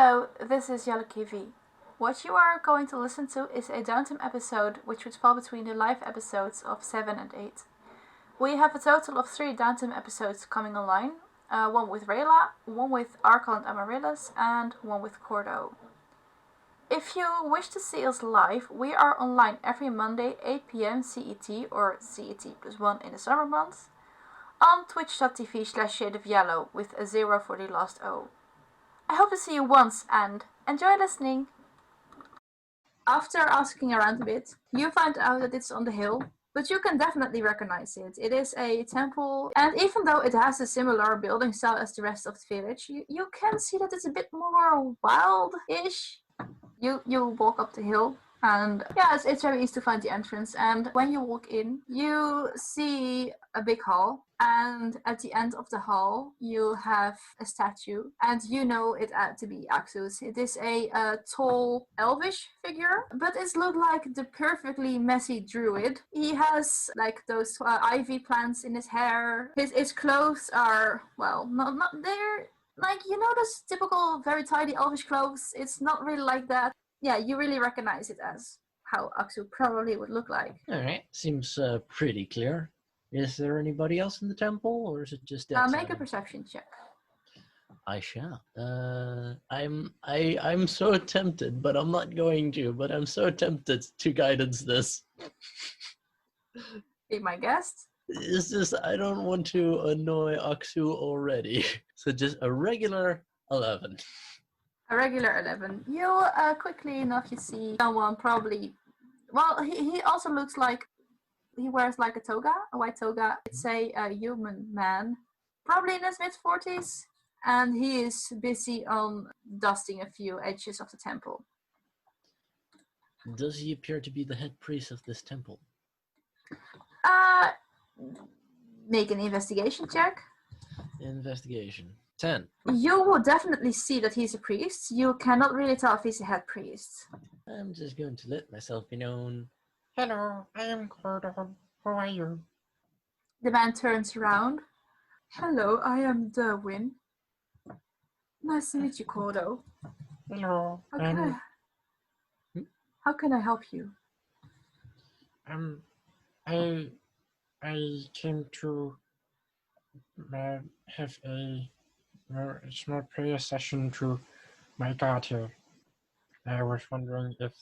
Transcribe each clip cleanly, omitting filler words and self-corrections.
Hello, this is Jelle KV. What you are going to listen to is a Downtime episode which would fall between the live episodes of 7 and 8. We have a total of 3 Downtime episodes coming online, one with Rayla, one with Arkhal and Amaryllis, and one with Kordo. If you wish to see us live, we are online every Monday 8 PM CET or CET plus 1 in the summer months on twitch.tv/shadeofyellow with a 0 for the last O. I hope to see you once and enjoy listening! After asking around a bit, you find out that it's on the hill, but you can definitely recognize it. It is a temple, and even though it has a similar building style as the rest of the village, you can see that it's a bit more wild-ish. You walk up the hill, and yeah, it's very easy to find the entrance. And when you walk in, you see a big hall, and at the end of the hall, you have a statue, and you know it to be Axus. It is a tall, elvish figure, but it looks like the perfectly messy druid. He has like those ivy plants in his hair. His clothes are, well, not they're like, you know, those typical very tidy elvish clothes. It's not really like that. Yeah, you really recognize it as how Aksu probably would look like. Alright, seems pretty clear. Is there anybody else in the temple, or is it just that? Make a perception check. I shall. I'm so tempted, but I'm not going to. But I'm so tempted to guidance this. Be my guest. It's just I don't want to annoy Aksu already. So just a regular 11. A regular 11. You quickly enough you see someone probably. Well, he also looks like he wears like a toga, a white toga. It's a human man, probably in his mid-40s, and he is busy on dusting a few edges of the temple. Does he appear to be the head priest of this temple? Make an investigation check. Investigation. 10. You will definitely see that he's a priest. You cannot really tell if he's a head priest. I'm just going to let myself be known. Hello, I am Kordo. Who are you? The man turns around. Hello, I am Derwin. Nice to meet you, Kordo. Hello. How can I help you? I came to have a small prayer session to my god here. I was wondering if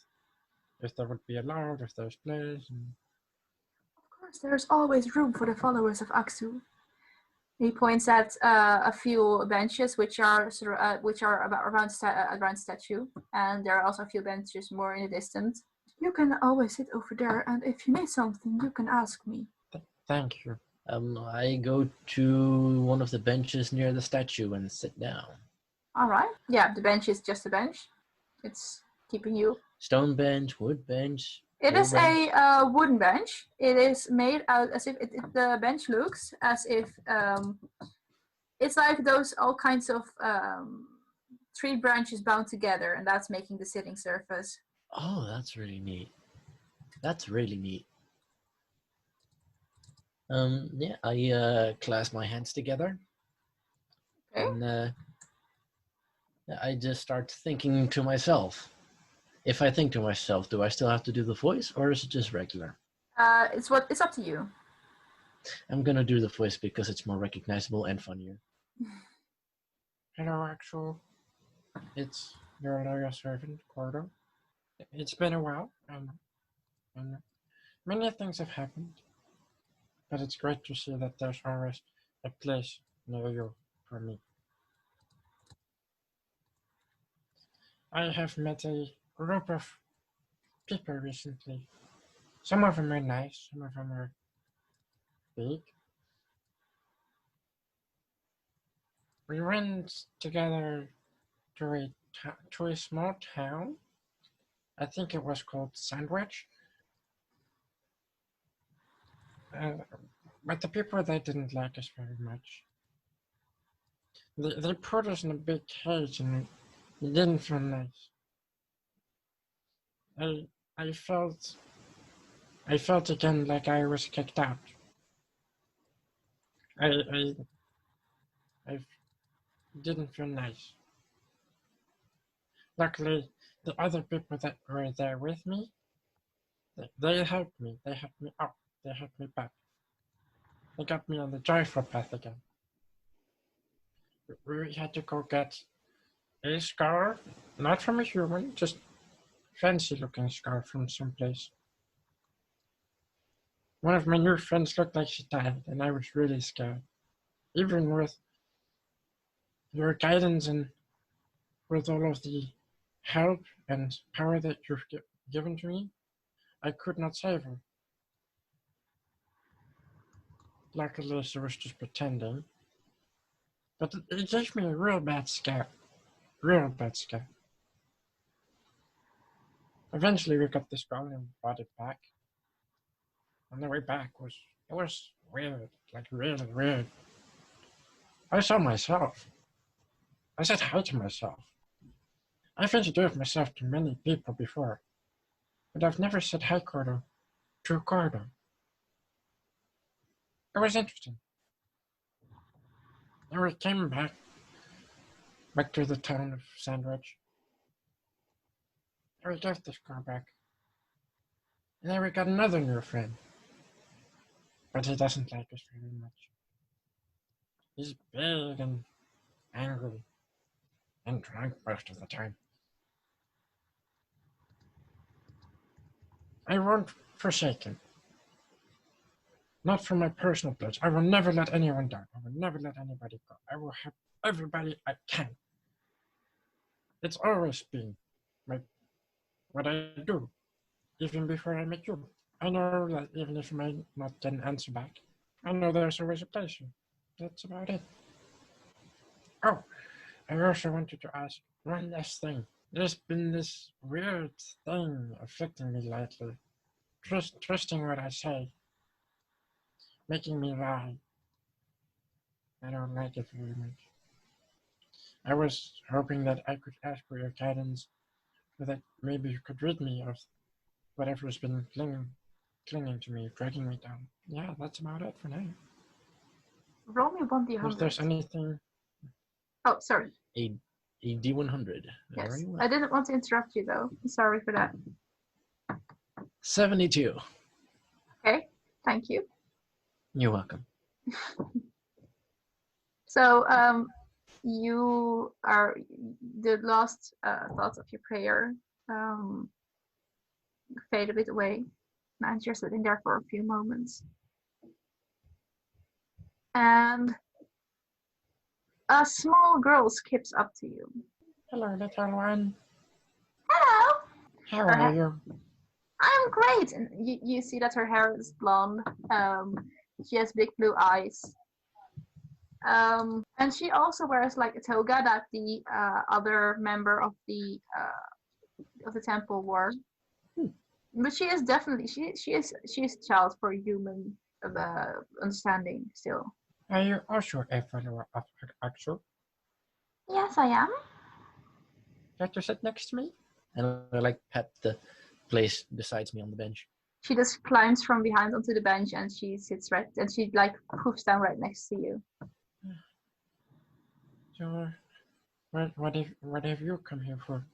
that would be allowed, if there's place. Of course, there's always room for the followers of Aksu. He points at a few benches which are about around statue, and there are also a few benches more in the distance. You can always sit over there, and if you need something, you can ask me. Thank you. I go to one of the benches near the statue and sit down. All right. Yeah, the bench is just a bench. It's keeping you. Stone bench, wood bench. It is bench. A wooden bench. It is made out as if the bench looks as if it's like those all kinds of tree branches bound together, and that's making the sitting surface. Oh, that's really neat. That's really neat. Yeah, I clasp my hands together. Okay. And I just start thinking to myself. If I think to myself, do I still have to do the voice, or is it just regular? It's up to you. I'm gonna do the voice because it's more recognizable and funnier. Hello, Axel. It's your loyal servant, Kordo. It's been a while, and many things have happened. But it's great to see that there's always a place near you for me. I have met a group of people recently. Some of them are nice, some of them are big. We went together to a small town. I think it was called Sandwich. But the people there didn't like us very much. They put us in a big cage and it didn't feel nice. I felt again like I was kicked out. I didn't feel nice. Luckily, the other people that were there with me, they helped me. They helped me up. They helped me back. They got me on the joyful path again. We had to go get a scar, not from a human, just fancy-looking scar from someplace. One of my new friends looked like she died, and I was really scared. Even with your guidance and with all of the help and power that you've given to me, I could not save her. Luckily, she was just pretending. But it gave me a real bad scare. Real bad scare. Eventually, we got this girl and brought it back. On the way back it was weird, like really weird. I saw myself. I said hi to myself. I've introduced myself to many people before, but I've never said hi, Kordo, to Kordo. It was interesting. And we came back to the town of Sandwich. And we gave this car back. And then we got another new friend. But he doesn't like us very much. He's big and angry and drunk most of the time. I won't forsake him. Not for my personal pledge. I will never let anyone down. I will never let anybody go. I will help everybody I can. It's always been what I do, even before I met you. I know that even if I might not get an answer back, I know there's always a place here. That's about it. Oh, I also wanted to ask one last thing. There's been this weird thing afflicting me lately. Twisting what I say. Making me lie. I don't like it very much. I was hoping that I could ask for your guidance, so that maybe you could rid me of whatever's been clinging to me, dragging me down. Yeah, that's about it for now. Roll me 1d100. If there's anything... Oh, sorry. A D100. Yes. Very well. I didn't want to interrupt you, though. Sorry for that. 72. Okay, thank you. You're welcome. So, you are the last thoughts of your prayer fade a bit away, and you're sitting there for a few moments, and a small girl skips up to you. Hello, little one. Hello. How are you? I'm great. And you see that her hair is blonde. She has big blue eyes. And she also wears like a toga that the other member of the temple wore. But she is definitely she is a child for human understanding still. Are you also a follower of Arkhal? Yes, I am. Care to sit next to me? And I like pat the place beside me on the bench. She just climbs from behind onto the bench and she sits right, and she like poofs down right next to you. So, what have you come here for?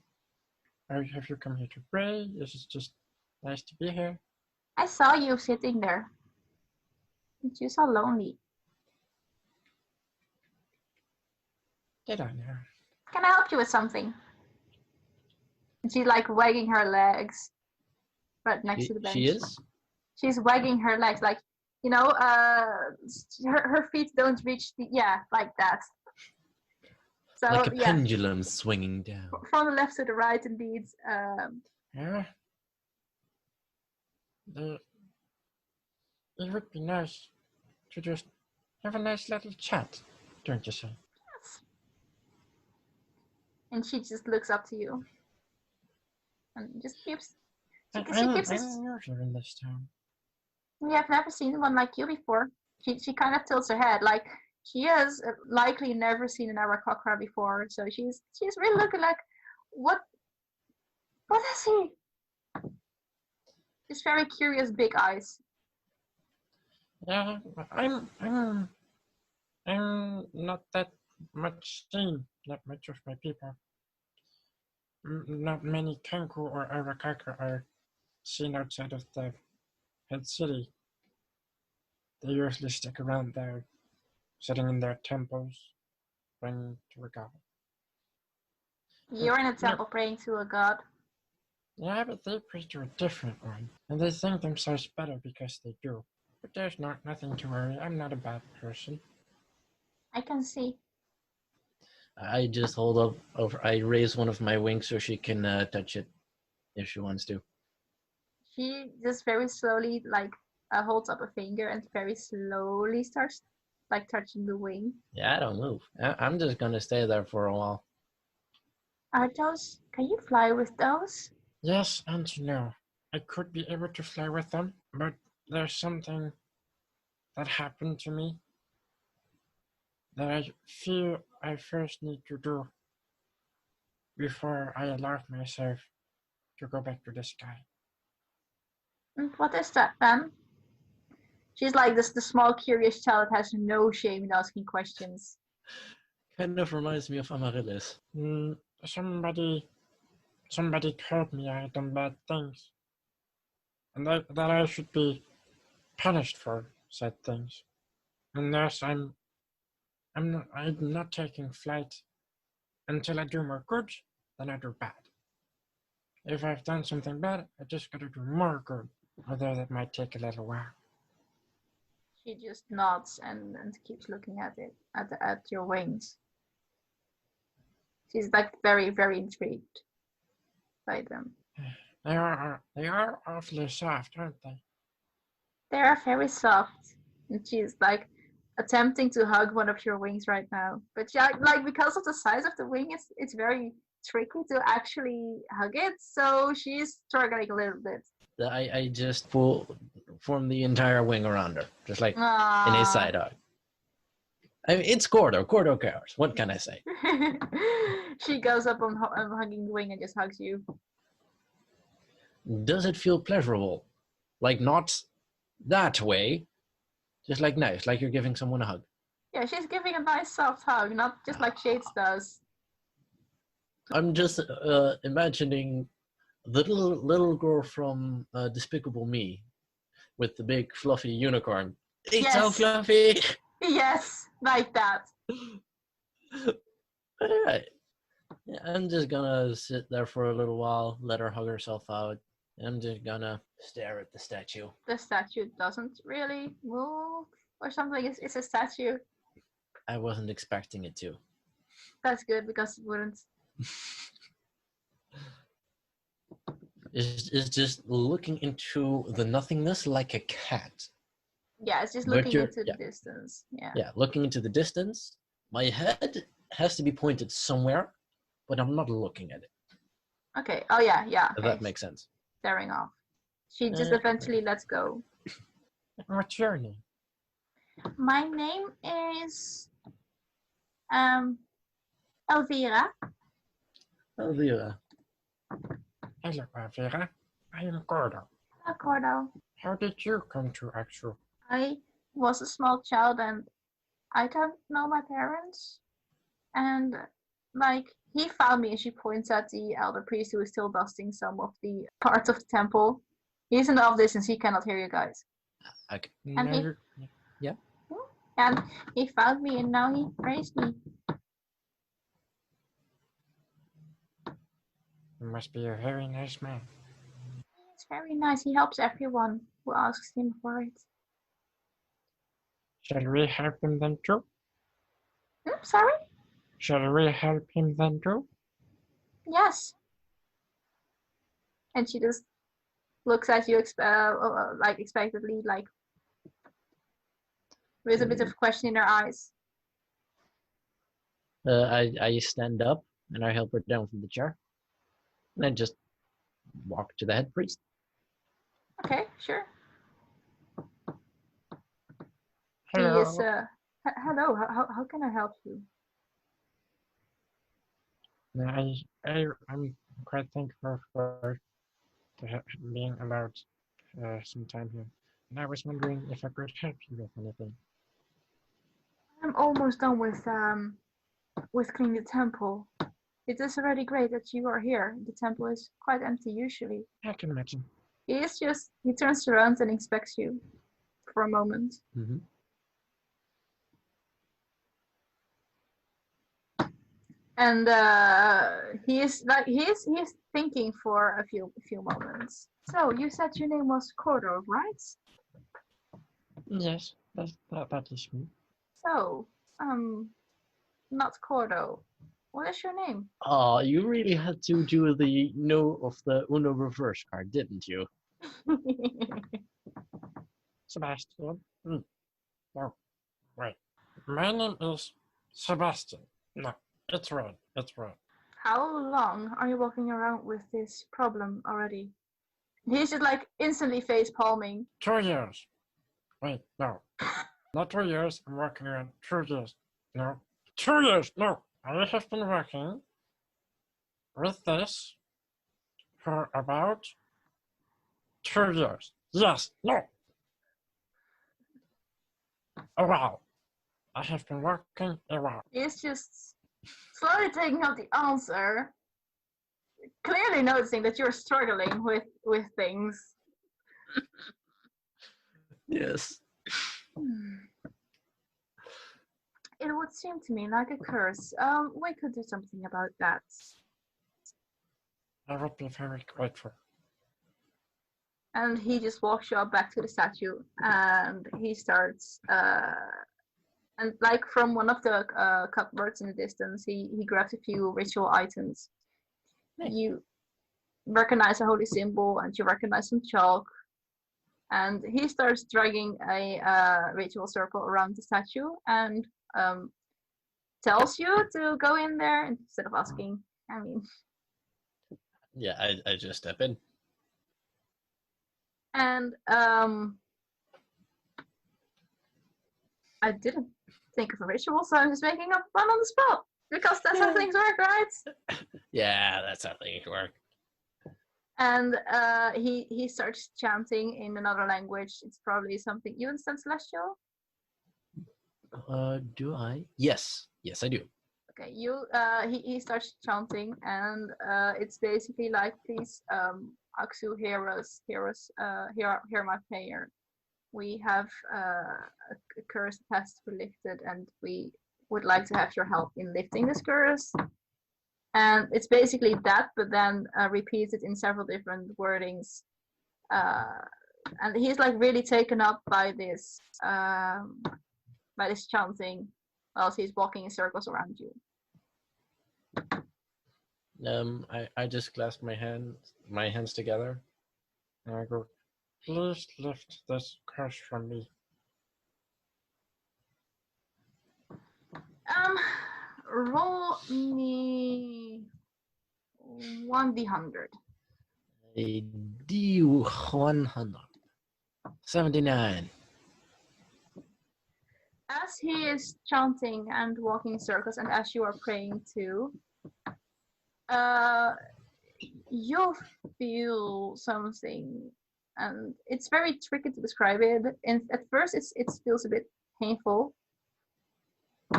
Have you come here to pray? Is it just nice to be here? I saw you sitting there. You so lonely. Get on there. Can I help you with something? And she's like wagging her legs right next to the bench. She is? She's wagging her legs like, you know, her feet don't reach the, like that. So, like a pendulum swinging down. From the left to the right, indeed. Yeah. It would be nice to just have a nice little chat, don't you say? Yes. And she just looks up to you. And just keeps... I'm new here in this town. You have never seen one like you before. She kind of tilts her head, like she has likely never seen an Arakocra before. So she's really looking like, what is he? Just very curious, big eyes. Yeah, I'm not that much seen, not much of my people. not many Kenku or Arakaka are seen outside of the head city. They usually stick around there, sitting in their temples, praying to a god. You're in a temple praying to a god. Yeah, but they pray to a different one, and they think themselves better because they do. But there's nothing to worry. I'm not a bad person. I can see. I just hold up over. I raise one of my wings so she can touch it if she wants to. She just very slowly holds up a finger and very slowly starts touching the wing. Yeah, I don't move. I'm just gonna stay there for a while. Are those? Can you fly with those? Yes and no. I could be able to fly with them, but there's something that happened to me that I feel I first need to do before I allow myself to go back to the sky. What is that, then? She's like the small curious child that has no shame in asking questions. Kind of reminds me of Amaryllis. Somebody told me I had done bad things, and that I should be punished for said things. And thus I'm not taking flight until I do more good than I do bad. If I've done something bad, I just gotta do more good, although that might take a little while. She just nods and keeps looking at it, at your wings. She's very, very intrigued by them. They are awfully soft, aren't they? They are very soft, and she's attempting to hug one of your wings right now. But yeah, because of the size of the wing, it's very tricky to actually hug it. So she's struggling a little bit. I just form the entire wing around her, just like in a side hug. I mean, it's Kordo. Kordo cares. What can I say? She goes up on hugging the wing and just hugs you. Does it feel pleasurable? Like not that way, just like nice, like you're giving someone a hug. Yeah, she's giving a nice soft hug, not just like Shades does. I'm just imagining the little girl from Despicable Me with the big fluffy unicorn. It's so fluffy! Yes, like that. Alright. Yeah, I'm just gonna sit there for a little while, let her hug herself out. I'm just gonna stare at the statue. The statue doesn't really move or something. It's a statue. I wasn't expecting it to. That's good because it wouldn't. It's just looking into the nothingness like a cat. Yeah, it's just looking into the distance. Yeah. Yeah, looking into the distance. My head has to be pointed somewhere, but I'm not looking at it. Okay. Oh yeah, yeah. If that makes sense. Staring off. She just eventually lets go. What's your name? My name is Elvira. Elvira. Hello, Elvira. I am Kordo. Hello, Kordo. How did you come to Arkhal? I was a small child and I don't know my parents. And he found me, and she points at the elder priest who is still dusting some of the parts of the temple. He's in the off distance, he cannot hear you guys. Okay. And and he found me and now he raised me. He must be a very nice man. He's very nice. He helps everyone who asks him for it. Shall we help him then too? Sorry? Shall we help him then too? Yes. And she just looks at you expectantly, with a bit of question in her eyes. I stand up and I help her down from the chair. And I just walk to the head priest. Okay, sure. Hello. He is, hello, how can I help you? I'm quite thankful for being allowed some time here. And I was wondering if I could help you with anything. I'm almost done with cleaning the temple. It is already great that you are here. The temple is quite empty usually. I can imagine. He turns around and inspects you for a moment. Mm-hmm. And he is thinking for a few moments. So you said your name was Kordo, right? Yes, that is me. So, not Kordo. What is your name? Oh, you really had to do the no of the Uno reverse card, didn't you? Sebastian. No, wait. My name is Sebastian. No, it's right. It's right. How long are you walking around with this problem already? He's just like instantly face palming. 2 years. Wait, no. Not 2 years. I'm working around 2 years. No. 2 years. No. I have been working with this for about 2 years. Yes. No. A while. I have been working a while. He's just slowly taking up the answer, clearly noticing that you're struggling with things. Yes. It would seem to me like a curse. We could do something about that. I would be very grateful. And he just walks you up back to the statue, and he starts, and like from one of the cupboards in the distance, he grabs a few ritual items. Nice. You recognize a holy symbol, and you recognize some chalk. And he starts dragging a ritual circle around the statue, and tells you to go in there instead of asking. I mean, Yeah, I just step in. and I didn't think of a ritual, so I'm just making up one on the spot because that's how things work, right? Yeah, that's how things work. And he starts chanting in another language. It's probably something you understand, Celestial. Do I? Yes, I do. Okay, he starts chanting, and it's basically like, please, Aksu, hear us, hear my prayer. We have a curse that has to be lifted, and we would like to have your help in lifting this curse. And it's basically that, but then repeated in several different wordings. And he's like really taken up by this chanting, whilst he's walking in circles around you. I just clasp my hands together, and I go, please lift this curse from me. Roll me 1d100. a D100. 79. As he is chanting and walking in circles, and as you are praying too, you'll feel something, and it's very tricky to describe it. And at first, it feels a bit painful,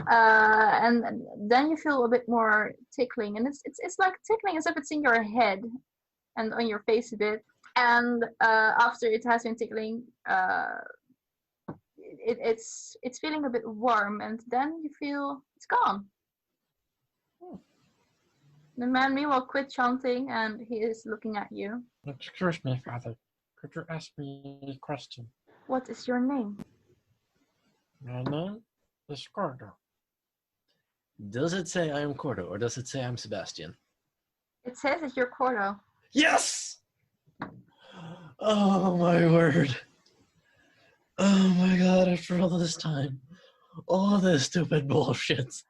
and then you feel a bit more tickling, and it's like tickling as if it's in your head and on your face a bit. And after it has been tickling, it's feeling a bit warm, and then you feel it's gone. The man meanwhile quit chanting, and he is looking at you. Excuse me, Father. Could you ask me a question? What is your name? My name is Kordo. Does it say I am Kordo, or does it say I'm Sebastian? It says that you're Kordo. Yes! Oh my word. Oh my god, after all this time. All this stupid bullshit.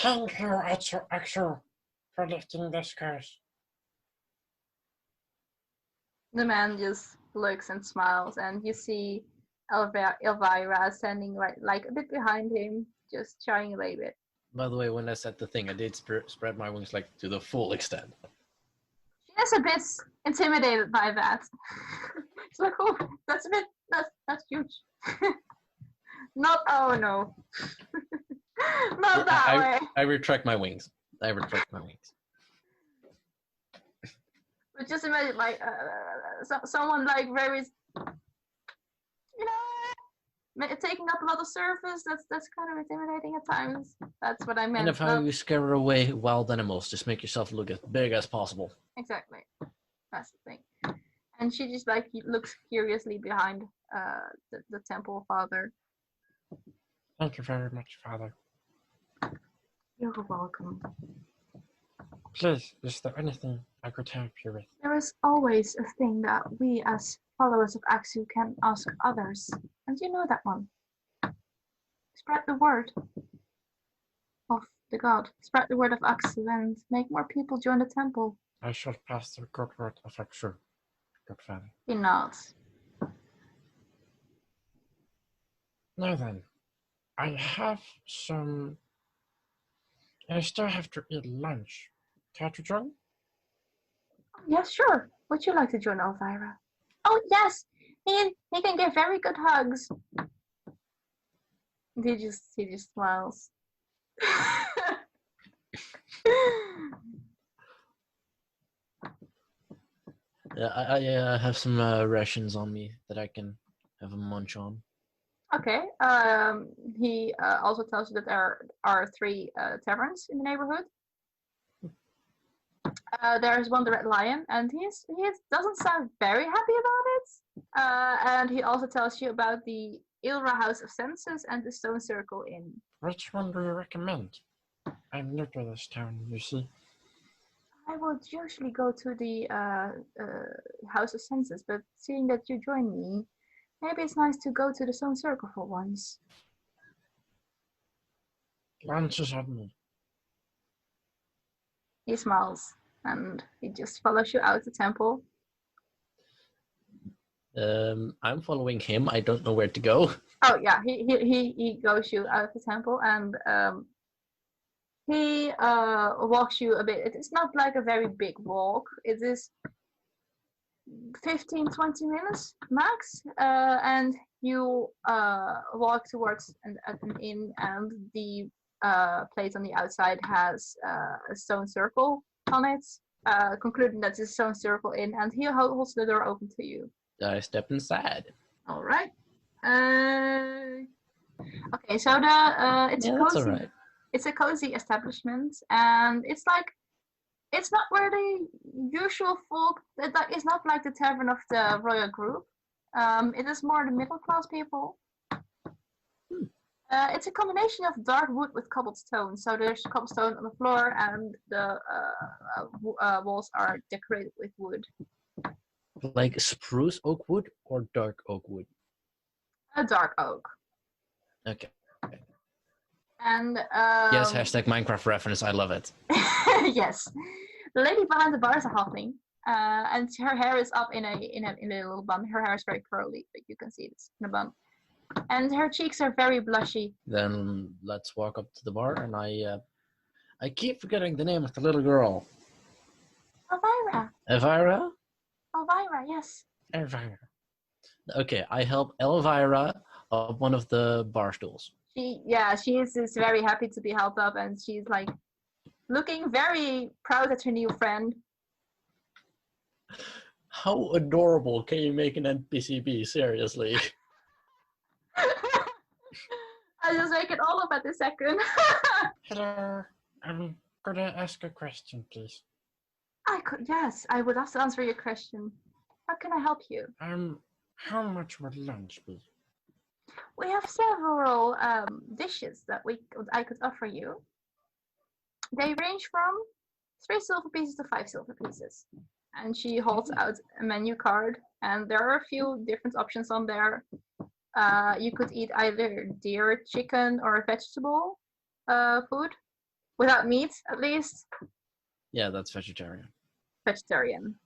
Thank you, Axel, for lifting this curse. The man just looks and smiles, and you see Elvira standing right, like a bit behind him, just shying away a bit. By the way, when I said the thing, I did spread my wings like to the full extent. She is a bit intimidated by that. It's like, oh, that's huge. Not, oh no. Not that way. I retract my wings. But just imagine, like, someone, like, very, taking up a lot of surface. That's kind of intimidating at times. That's what I meant. And if how you scare away wild animals, just make yourself look as big as possible. Exactly. That's the thing. And she just, like, looks curiously behind the temple father. Thank you very much, Father. You're welcome. Please, is there anything I could help you with? There is always a thing that we as followers of Axu can ask others. And you know that one. Spread the word of the god. Spread the word of Axu and make more people join the temple. I shall pass the good word of Axu, good Father. He nods. Now then, I have some... I still have to eat lunch. Care to join? Yes, sure. Would you like to join Elvira? Oh, yes. He can give very good hugs. He just smiles. I have some rations on me that I can have a munch on. Okay. He also tells you that there are 3 taverns in the neighborhood. There's one, the Red Lion, and he doesn't sound very happy about it. And he also tells you about the Ilra House of Senses and the Stone Circle Inn. Which one do you recommend? I'm new to this town, you see. I would usually go to the House of Senses, but seeing that you join me, maybe it's nice to go to the Stone Circle for once. Lunch is on me. He smiles, and he just follows you out the temple. I'm following him. I don't know where to go. Oh yeah, he goes you out of the temple, and he walks you a bit. It is not like a very big walk. It is 15-20 minutes max, and you walk towards an inn, and the plate on the outside has a stone circle on it, concluding that it's a stone circle inn, and he holds the door open to you. I step inside. All right. Okay, so it's a cozy. That's all right. It's a cozy establishment, and it's not where the usual folk. It's not like the tavern of the royal group. It is more the middle class people. It's a combination of dark wood with cobblestone. So there's cobblestone on the floor, and the walls are decorated with wood. Like spruce oak wood or dark oak wood? A dark oak. Okay. And yes, hashtag Minecraft reference. I love it. Yes, the lady behind the bar is a halfling, and her hair is up in a little bun. Her hair is very curly, but you can see it's in a bun, and her cheeks are very blushy. Then let's walk up to the bar, and I keep forgetting the name of the little girl. Elvira. Elvira? Elvira, yes. Elvira. Okay, I help Elvira up one of the bar stools. She is very happy to be helped up, and she's like looking very proud at her new friend. How adorable can you make an NPC be? Seriously. I just make it all up at the second. Hello. Could I ask a question, please? Yes, I would love to answer your question. How can I help you? How much would lunch be? We have several dishes that I could offer you. They range from 3 silver pieces to 5 silver pieces. And she holds out a menu card, and there are a few different options on there. You could eat either deer, chicken, or vegetable food, without meat at least. Yeah, that's vegetarian. Vegetarian.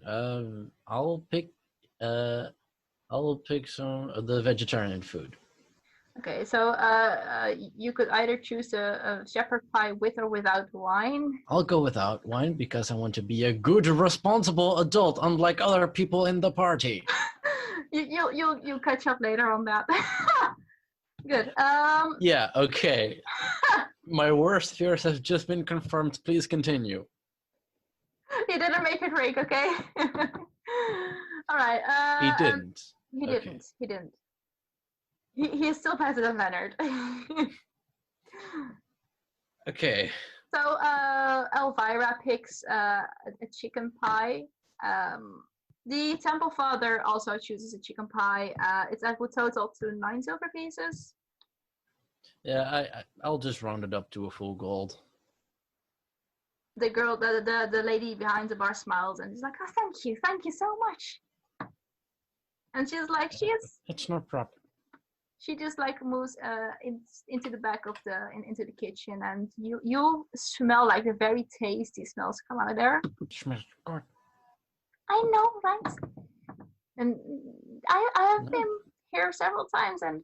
I'll pick some of the vegetarian food. Okay, so you could either choose a shepherd pie with or without wine. I'll go without wine because I want to be a good, responsible adult, unlike other people in the party. You'll catch up later on that. Good. Yeah, okay. My worst fears have just been confirmed. Please continue. He didn't make it Rick, okay? All right. He didn't. He Okay. didn't. He didn't. He is still better than Leonard. Okay. So Elvira picks a chicken pie. The temple father also chooses a chicken pie. It's that would total to 9 silver pieces. Yeah, I'll just round it up to a full gold. The girl, the lady behind the bar smiles and is like, "Oh, thank you so much." And she's like, It's no problem. she just like moves into the back of into the kitchen, and you smell like the very tasty smells come out of there. It smells good. I know, right? And I have been here several times, and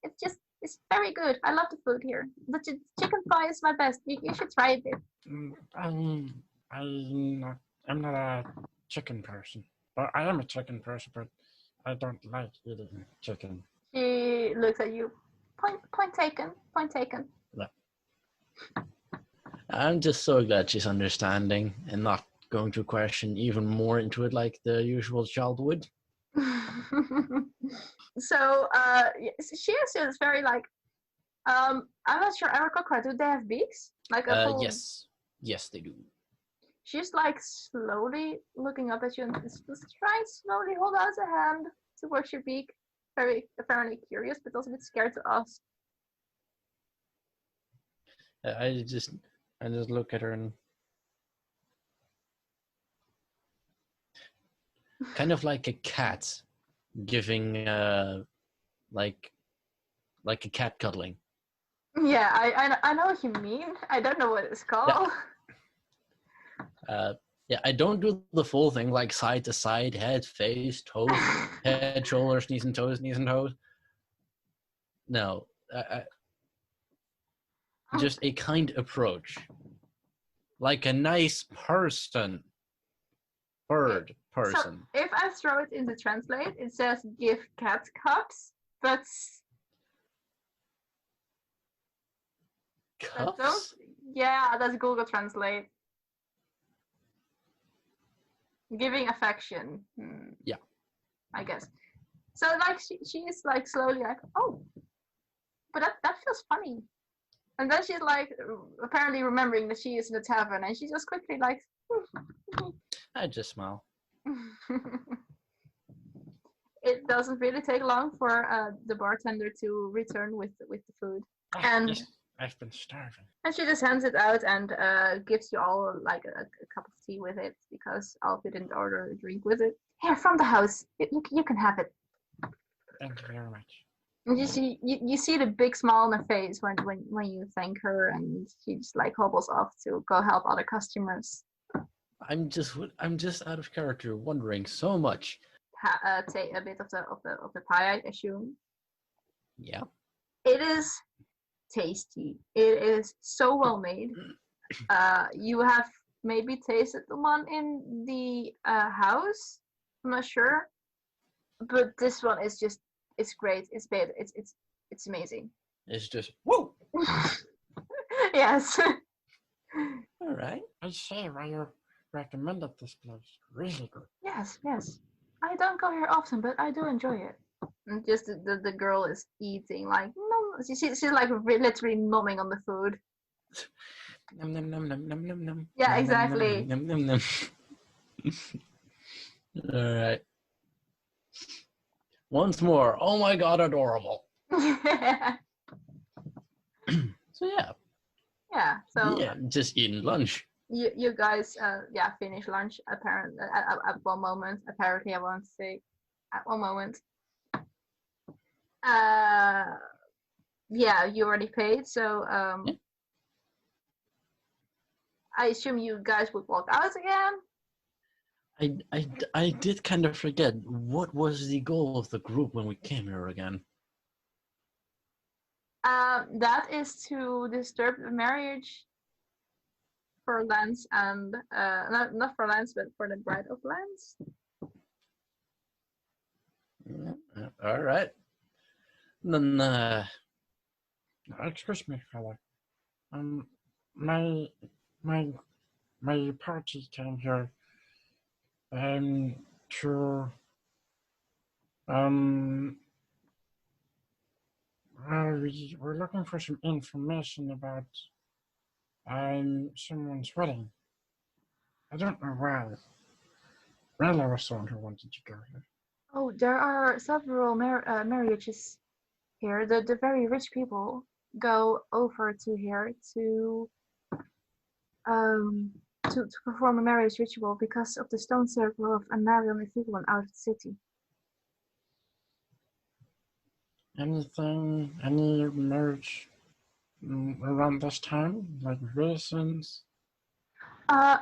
it's very good. I love the food here. The chicken pie is my best. You should try it. I'm not a chicken person. But I am a chicken person, but I don't like eating chicken. She looks at you. Point taken. Point taken. No. I'm just so glad she's understanding and not going to question even more into it like the usual child would. So she is very like I'm not sure. Arkhal, do they have beaks? Like a full... Yes they do. She's like slowly looking up at you and just trying slowly hold out a hand towards your beak. Very apparently curious, but also a bit scared to ask. I just look at her and kind of like a cat giving like a cat cuddling. Yeah, I know what you mean. I don't know what it's called. Yeah, I don't do the full thing like side to side, head, face, toes, head, shoulders, knees and toes. No, just a kind approach, like a nice person, bird person. So if I throw it into translate, it says give cat cups, but Cuffs? Yeah, that's Google Translate. Giving affection. Yeah. I guess. So like she is like slowly like, oh, but that feels funny. And then she's like apparently remembering that she is in the tavern, and she just quickly like I just smile. It doesn't really take long for the bartender to return with the food. And yes, I've been starving. And she just hands it out and gives you all like a cup of tea with it, because Alfie didn't order a drink with it. Here, from the house. You can have it. Thank you very much. And you see the big smile on her face when you thank her, and she just like hobbles off to go help other customers. I'm just out of character, wondering so much. Take a bit of the pie, I assume. Yeah. It is tasty. It is so well made. You have maybe tasted the one in the house. I'm not sure, but this one is just it's great. It's bad. It's amazing. It's just whoa. Yes. All right. I say, why you recommended this place? Really good. Yes. I don't go here often, but I do enjoy it. And just the girl is eating like no, she's like literally nomming on the food. Num num num num num num num. Yeah, exactly. Num num num. All right. Once more. Oh my god, adorable. So yeah. Yeah. So yeah, just eating lunch. You guys finish lunch apparently at one moment. Apparently, I won't say at one moment. Yeah, you already paid, so Yeah. I assume you guys would walk out again. I did kind of forget, what was the goal of the group when we came here again? That is to disturb the marriage for Lance and not for Lance, but for the bride of Lance. All right. Then Excuse me, fella. Um, my my my party came here to um we're looking for some information about someone's wedding. I don't know why. Well, I was someone who wanted to go here. Oh, there are several marriages here. The very rich people go over to here um to perform a marriage ritual because of the stone circle of Anarion Equivalent out of the city. Any marriage around this time, like recent?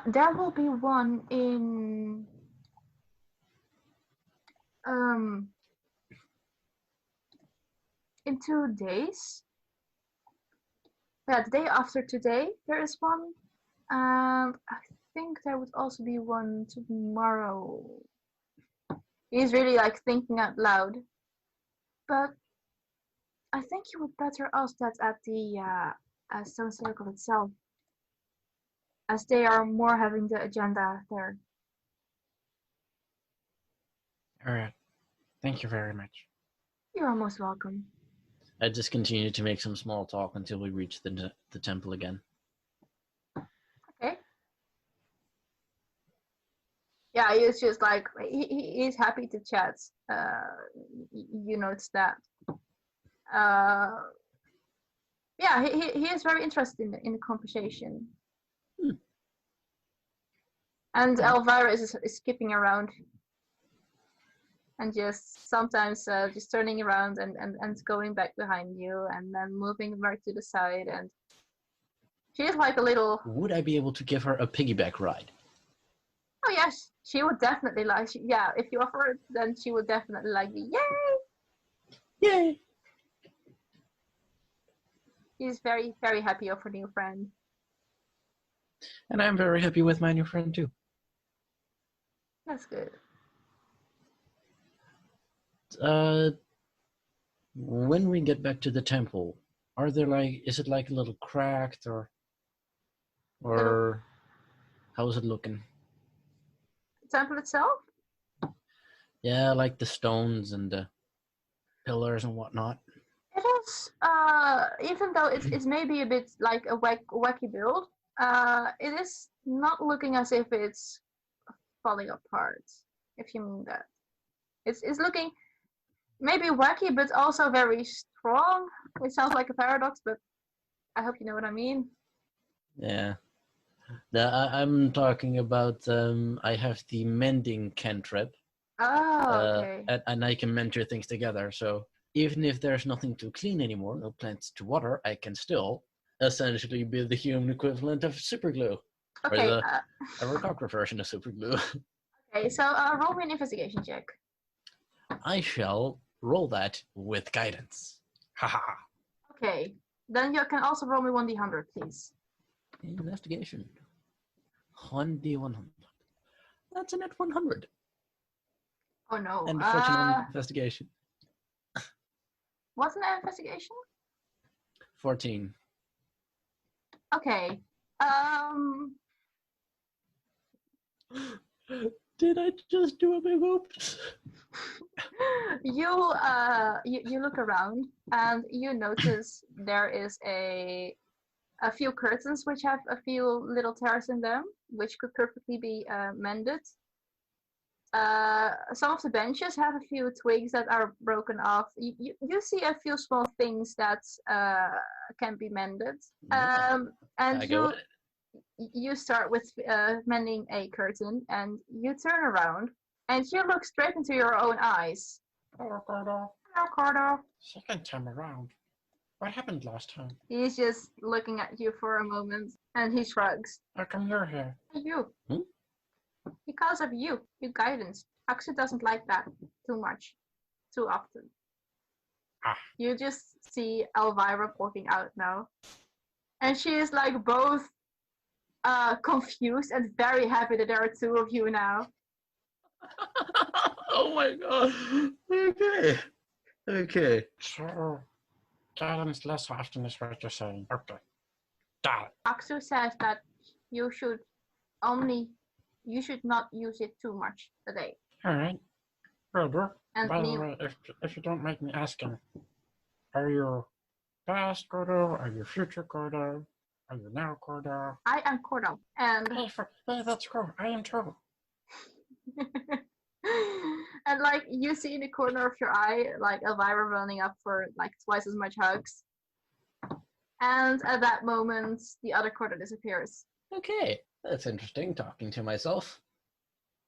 There will be one in 2 days. Yeah, the day after today there is one, and I think there would also be one tomorrow. He's really like thinking out loud, but I think you would better ask that at the stone circle itself, as they are more having the agenda there. All right. Thank you very much. You're most welcome. I just continue to make some small talk until we reach the temple again. Okay. Yeah, he's just like he's happy to chat. You notice that. Yeah, he is very interested in the conversation. And Elvira is skipping around and just sometimes just turning around and going back behind you and then moving back to the side, and she's like a little. Would I be able to give her a piggyback ride? Oh yes, she would definitely like. Yeah, if you offer it, then she would definitely like. Yay! Yay! She's very, very happy of her new friend. And I'm very happy with my new friend too. That's good. When we get back to the temple, is it like a little cracked or how is it looking? The temple itself? Yeah, like the stones and the pillars and whatnot. It is, even though it's maybe a bit like a wacky build, it is not looking as if it's falling apart, if you mean that. It's looking maybe wacky, but also very strong. It sounds like a paradox, but I hope you know what I mean. Yeah. I'm talking about, I have the mending cantrip. Oh, okay. And I can mentor things together, so even if there's nothing to clean anymore, no plants to water, I can still essentially be the human equivalent of superglue. Okay. Or a Rokokra version of superglue. Okay, so roll me an investigation check. I shall roll that with guidance. Haha. Okay, then you can also roll me 1d100, please. Investigation. 1d100. That's a net 100. Oh no. And 14 on investigation. What's an investigation? 14. Okay. Did I just do a big oops? You look around and you notice there is a few curtains which have a few little tears in them, which could perfectly be mended. Some of the benches have a few twigs that are broken off. You see a few small things that can be mended. And you start with mending a curtain, and you turn around, and you look straight into your own eyes. Hello, Kordo. Hello, Kordo. Second time around. What happened last time? He's just looking at you for a moment, and he shrugs. How come you're here? You. Because of you, your guidance. Axel doesn't like that too often. You just see Elvira walking out now. And she is like both confused and very happy that there are two of you now. Oh my god. Okay. So, guidance less often is what you're saying. Okay. Got it. Aksu says that you should not use it too much a day. Alright. Kordo, And by the way, if you don't make me asking, are you past Kordo? Are you future Kordo? Are you now Kordo? I am Kordo, and Hey, that's cool. I am too. and like you see in the corner of your eye, like Elvira running up for like twice as much hugs. And at that moment, the other Kordo disappears. Okay, that's interesting, talking to myself.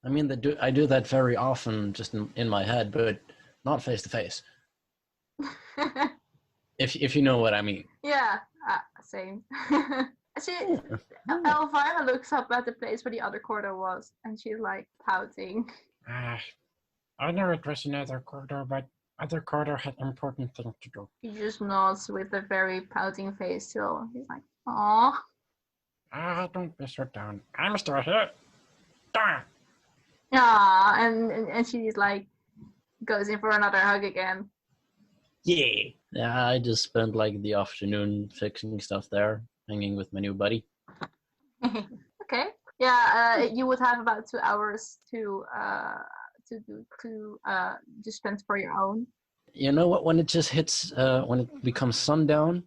I mean, I do that very often just in my head, but not face to face. If you know what I mean. Yeah, same. Elvira looks up at the place where the other Kordo was, and she's like pouting. I know it was another Kordo, but other Kordo had important things to do. He just nods with a very pouting face still. He's like, "Aw." Don't be so down. I'm still here. Darn. Yeah, and she's like, goes in for another hug again. Yeah. Yeah, I just spent like the afternoon fixing stuff there, hanging with my new buddy. Okay. Yeah, you would have about 2 hours to just spend for your own. You know what? When it just hits, when it becomes sundown,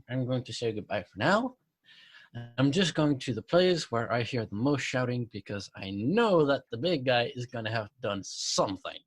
I'm going to say goodbye for now. I'm just going to the place where I hear the most shouting because I know that the big guy is going to have done something.